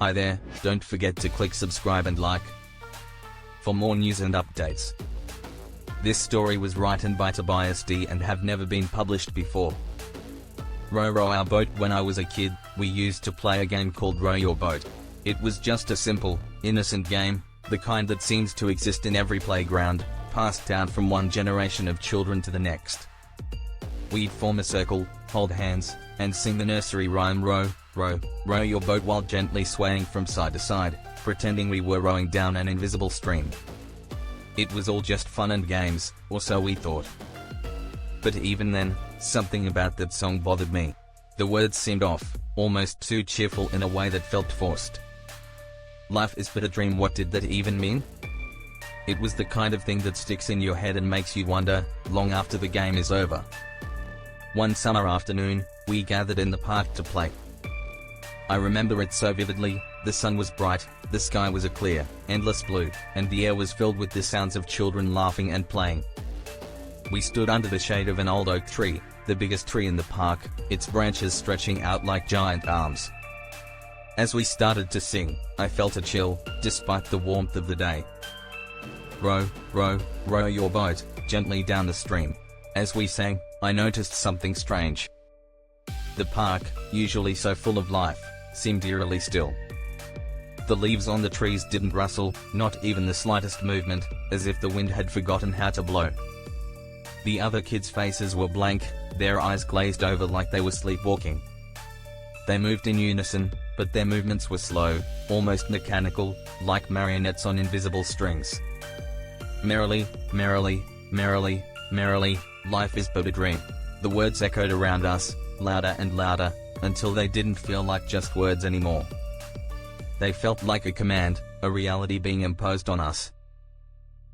Hi there, don't forget to click subscribe and like for more news and updates. This story was written by Tobias D and have never been published before. Row our boat. When I was a kid, we used to play a game called Row Your Boat. It was just a simple, innocent game, the kind that seems to exist in every playground, passed down from one generation of children to the next. We'd form a circle, hold hands, and sing the nursery rhyme row, row, row your boat while gently swaying from side to side, pretending we were rowing down an invisible stream. It was all just fun and games, or so we thought. But even then, something about that song bothered me. The words seemed off, almost too cheerful in a way that felt forced. Life is but a dream. What did that even mean? It was the kind of thing that sticks in your head and makes you wonder, long after the game is over. One summer afternoon, we gathered in the park to play. I remember it so vividly. The sun was bright, the sky was a clear, endless blue, and the air was filled with the sounds of children laughing and playing. We stood under the shade of an old oak tree, the biggest tree in the park, its branches stretching out like giant arms. As we started to sing, I felt a chill, despite the warmth of the day. Row, row, row your boat, gently down the stream. As we sang, I noticed something strange. The park, usually so full of life, seemed eerily still. The leaves on the trees didn't rustle, not even the slightest movement, as if the wind had forgotten how to blow. The other kids' faces were blank, their eyes glazed over like they were sleepwalking. They moved in unison, but their movements were slow, almost mechanical, like marionettes on invisible strings. Merrily, merrily, merrily, merrily, life is but a dream. The words echoed around us, louder and louder, until they didn't feel like just words anymore. They felt like a command, a reality being imposed on us.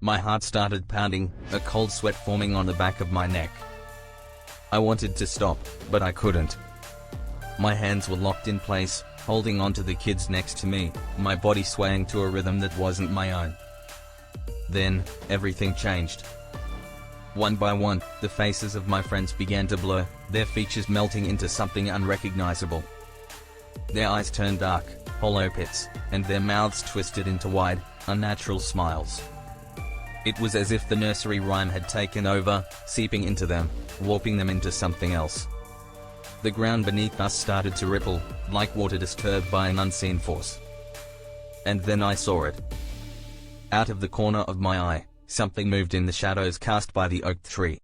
My heart started pounding, a cold sweat forming on the back of my neck. I wanted to stop, but I couldn't. My hands were locked in place, holding onto the kids next to me, my body swaying to a rhythm that wasn't my own. Then, everything changed. One by one, the faces of my friends began to blur, their features melting into something unrecognizable. Their eyes turned dark, hollow pits, and their mouths twisted into wide, unnatural smiles. It was as if the nursery rhyme had taken over, seeping into them, warping them into something else. The ground beneath us started to ripple, like water disturbed by an unseen force. And then I saw it. Out of the corner of my eye, something moved in the shadows cast by the oak tree.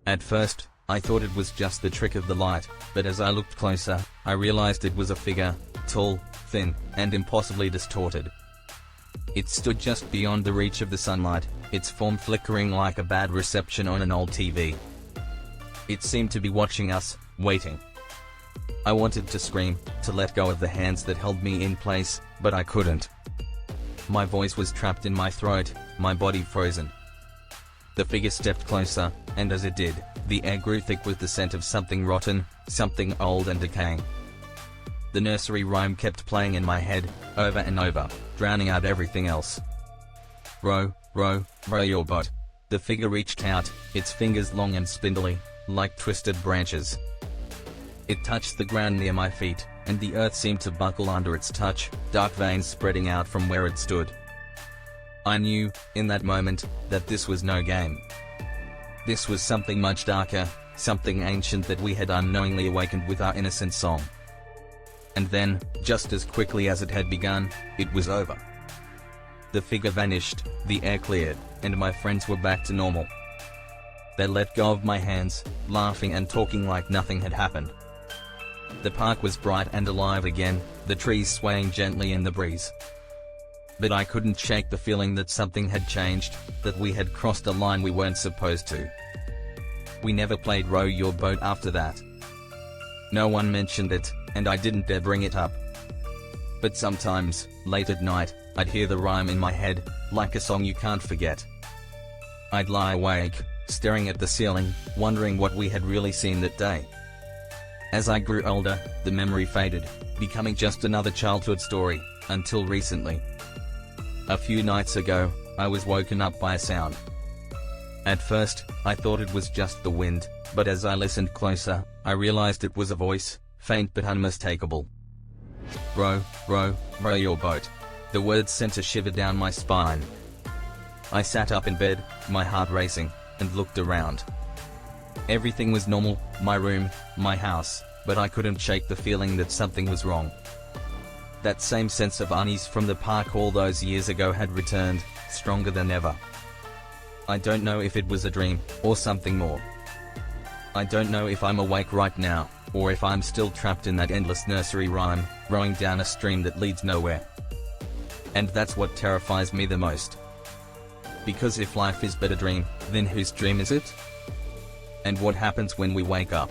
At first, I thought it was just the trick of the light, but as I looked closer, I realized it was a figure, tall, thin, and impossibly distorted. It stood just beyond the reach of the sunlight, its form flickering like a bad reception on an old TV. It seemed to be watching us, waiting. I wanted to scream, to let go of the hands that held me in place, but I couldn't. My voice was trapped in my throat, my body frozen. The figure stepped closer, and as it did, the air grew thick with the scent of something rotten, something old and decaying. The nursery rhyme kept playing in my head, over and over, drowning out everything else. Row, row, row your boat. The figure reached out, its fingers long and spindly, like twisted branches. It touched the ground near my feet, and the earth seemed to buckle under its touch, dark veins spreading out from where it stood. I knew, in that moment, that this was no game. This was something much darker, something ancient that we had unknowingly awakened with our innocent song. And then, just as quickly as it had begun, it was over. The figure vanished, the air cleared, and my friends were back to normal. They let go of my hands, laughing and talking like nothing had happened. The park was bright and alive again, the trees swaying gently in the breeze. But I couldn't shake the feeling that something had changed, that we had crossed a line we weren't supposed to. We never played Row Your Boat after that. No one mentioned it, and I didn't dare bring it up. But sometimes, late at night, I'd hear the rhyme in my head, like a song you can't forget. I'd lie awake, staring at the ceiling, wondering what we had really seen that day. As I grew older, the memory faded, becoming just another childhood story, until recently. A few nights ago, I was woken up by a sound. At first, I thought it was just the wind, but as I listened closer, I realized it was a voice, faint but unmistakable. Row your boat. The words sent a shiver down my spine. I sat up in bed, my heart racing, and looked around. Everything was normal, my room, my house, but I couldn't shake the feeling that something was wrong. That same sense of unease from the park all those years ago had returned, stronger than ever. I don't know if it was a dream, or something more. I don't know if I'm awake right now, or if I'm still trapped in that endless nursery rhyme, rowing down a stream that leads nowhere. And that's what terrifies me the most. Because if life is but a dream, then whose dream is it? And what happens when we wake up?